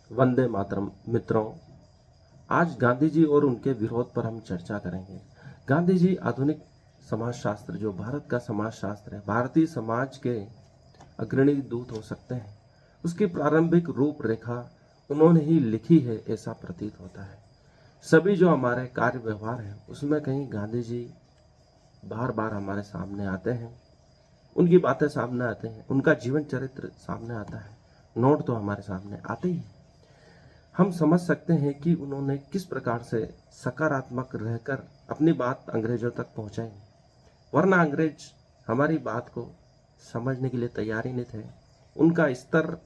वंदे मातरम मित्रों। आज गांधी जी और उनके विरोध पर हम चर्चा करेंगे। गांधी जी आधुनिक समाजशास्त्र, जो भारत का समाजशास्त्र है, भारतीय समाज के अग्रणी दूत हो सकते हैं। उसकी प्रारंभिक रूपरेखा उन्होंने ही लिखी है, ऐसा प्रतीत होता है। सभी जो हमारे कार्य व्यवहार है उसमें कहीं गांधी जी बार बार हमारे सामने आते हैं, उनकी बातें सामने आते हैं, उनका जीवन चरित्र सामने आता है, नोट तो हमारे सामने आते ही हैं। हम समझ सकते हैं कि उन्होंने किस प्रकार से सकारात्मक रहकर अपनी बात अंग्रेजों तक पहुंचाई, वरना अंग्रेज हमारी बात को समझने के लिए तैयार ही नहीं थे। उनका स्तर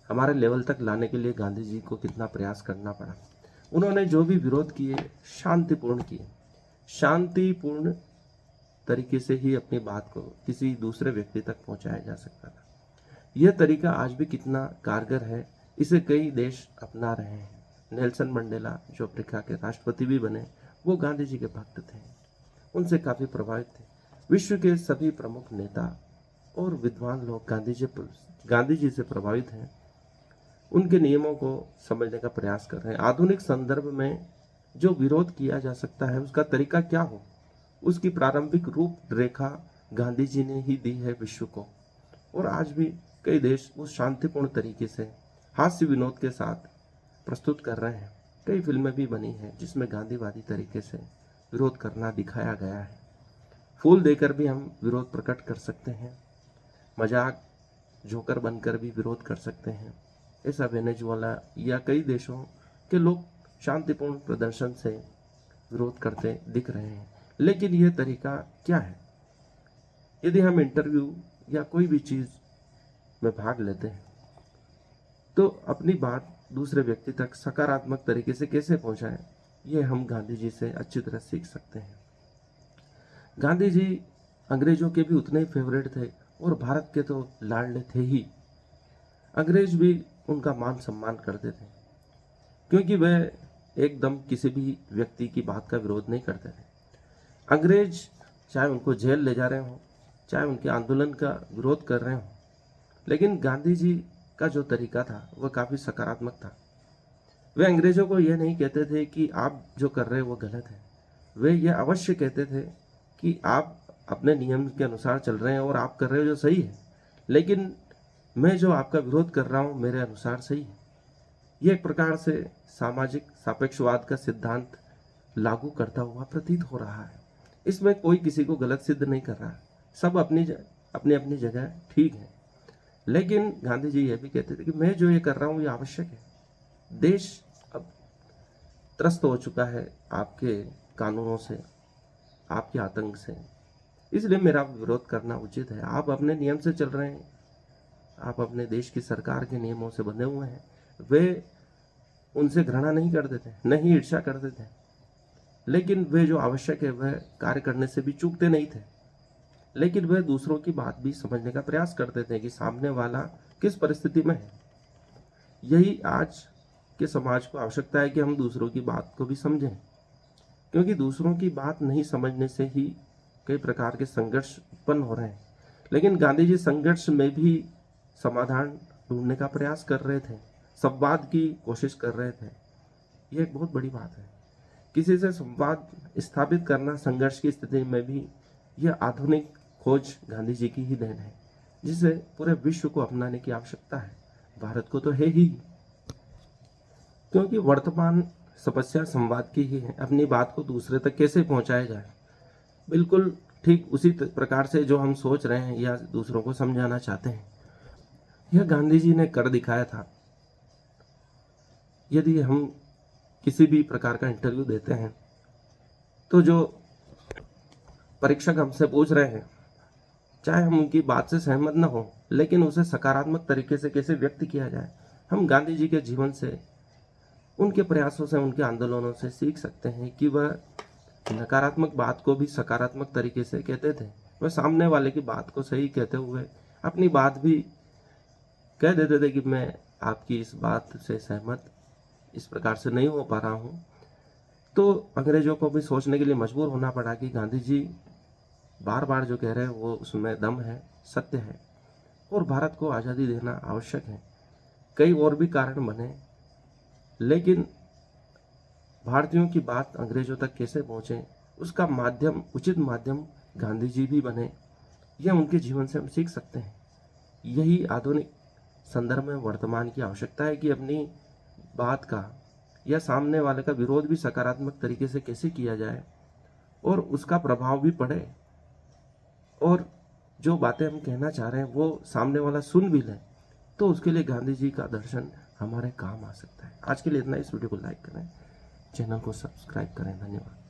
हमारे लेवल तक लाने के लिए गांधी जी को कितना प्रयास करना पड़ा। उन्होंने जो भी विरोध किए शांतिपूर्ण किए, शांतिपूर्ण तरीके से ही अपनी बात को किसी दूसरे व्यक्ति तक पहुंचाया जा सकता था। यह तरीका आज भी कितना कारगर है, इसे कई देश अपना रहे हैं। नेल्सन मंडेला, जो अफ्रीका के राष्ट्रपति भी बने, वो गांधी जी के भक्त थे, उनसे काफी प्रभावित थे। विश्व के सभी प्रमुख नेता और विद्वान लोग गांधी जी से प्रभावित हैं, उनके नियमों को समझने का प्रयास कर रहे हैं। आधुनिक संदर्भ में जो विरोध किया जा सकता है उसका तरीका क्या हो, उसकी प्रारंभिक रूपरेखा गांधी जी ने ही दी है विश्व को। और आज भी कई देश उस शांतिपूर्ण तरीके से हास्य विनोद के साथ प्रस्तुत कर रहे हैं। कई फिल्में भी बनी हैं जिसमें गांधीवादी तरीके से विरोध करना दिखाया गया है। फूल देकर भी हम विरोध प्रकट कर सकते हैं, मजाक जोकर बनकर भी विरोध कर सकते हैं। ऐसा वेनेजुएला या कई देशों के लोग शांतिपूर्ण प्रदर्शन से विरोध करते दिख रहे हैं। लेकिन यह तरीका क्या है? यदि हम इंटरव्यू या कोई भी चीज में भाग लेते हैं तो अपनी बात दूसरे व्यक्ति तक सकारात्मक तरीके से कैसे पहुंचाएं, ये हम गांधी जी से अच्छी तरह सीख सकते हैं। गांधी जी अंग्रेजों के भी उतने ही फेवरेट थे और भारत के तो लाडले थे ही। अंग्रेज भी उनका मान सम्मान करते थे, क्योंकि वह एकदम किसी भी व्यक्ति की बात का विरोध नहीं करते थे। अंग्रेज चाहे उनको जेल ले जा रहे हों, चाहे उनके आंदोलन का विरोध कर रहे हों, लेकिन गांधी जी का जो तरीका था वह काफी सकारात्मक था। वे अंग्रेजों को यह नहीं कहते थे कि आप जो कर रहे हो वो गलत है। वे यह अवश्य कहते थे कि आप अपने नियम के अनुसार चल रहे हैं और आप कर रहे हो जो सही है, लेकिन मैं जो आपका विरोध कर रहा हूं मेरे अनुसार सही है। यह एक प्रकार से सामाजिक सापेक्षवाद का सिद्धांत लागू करता हुआ प्रतीत हो रहा है। इसमें कोई किसी को गलत सिद्ध नहीं कर रहा है, सब अपनी अपनी जगह ठीक है। लेकिन गांधी जी यह भी कहते थे कि मैं जो ये कर रहा हूं ये आवश्यक है। देश अब त्रस्त हो चुका है आपके कानूनों से, आपके आतंक से, इसलिए मेरा विरोध करना उचित है। आप अपने नियम से चल रहे हैं, आप अपने देश की सरकार के नियमों से बंधे हुए हैं। वे उनसे घृणा नहीं करते थे, नहीं ईर्ष्या करते थे, लेकिन वे जो आवश्यक है वह कार्य करने से भी चूकते नहीं थे। लेकिन वे दूसरों की बात भी समझने का प्रयास करते थे कि सामने वाला किस परिस्थिति में है। यही आज के समाज को आवश्यकता है कि हम दूसरों की बात को भी समझें, क्योंकि दूसरों की बात नहीं समझने से ही कई प्रकार के संघर्ष उत्पन्न हो रहे हैं। लेकिन गांधी जी संघर्ष में भी समाधान ढूंढने का प्रयास कर रहे थे, संवाद की कोशिश कर रहे थे। यह एक बहुत बड़ी बात है। किसी से संवाद स्थापित करना संघर्ष की स्थिति में भी, यह आधुनिक खोज गांधी जी की ही देन है, जिसे पूरे विश्व को अपनाने की आवश्यकता है। भारत को तो है ही, क्योंकि वर्तमान समस्या संवाद की ही है। अपनी बात को दूसरे तक कैसे पहुंचाया जाए, बिल्कुल ठीक उसी प्रकार से जो हम सोच रहे हैं या दूसरों को समझाना चाहते हैं, यह गांधी जी ने कर दिखाया था। यदि हम किसी भी प्रकार का इंटरव्यू देते हैं तो जो परीक्षक हमसे पूछ रहे हैं, चाहे हम उनकी बात से सहमत न हो, लेकिन उसे सकारात्मक तरीके से कैसे व्यक्त किया जाए, हम गांधी जी के जीवन से, उनके प्रयासों से, उनके आंदोलनों से सीख सकते हैं कि वह नकारात्मक बात को भी सकारात्मक तरीके से कहते थे। वह सामने वाले की बात को सही कहते हुए अपनी बात भी कह देते थे कि मैं आपकी इस बात से सहमत इस प्रकार से नहीं हो पा रहा हूं। तो अंग्रेजों को भी सोचने के लिए मजबूर होना पड़ा कि गांधी जी बार बार जो कह रहे हैं वो उसमें दम है, सत्य है, और भारत को आज़ादी देना आवश्यक है। कई और भी कारण बने, लेकिन भारतीयों की बात अंग्रेजों तक कैसे पहुंचे उसका माध्यम, उचित माध्यम गांधी जी भी बने। यह उनके जीवन से हम सीख सकते हैं। यही आधुनिक संदर्भ में वर्तमान की आवश्यकता है कि अपनी बात का या सामने वाले का विरोध भी सकारात्मक तरीके से कैसे किया जाए और उसका प्रभाव भी पड़े, और जो बातें हम कहना चाह रहे हैं वो सामने वाला सुन भी ले, तो उसके लिए गांधी जी का दर्शन हमारे काम आ सकता है। आज के लिए इतना। इस वीडियो को लाइक करें, चैनल को सब्सक्राइब करें। धन्यवाद।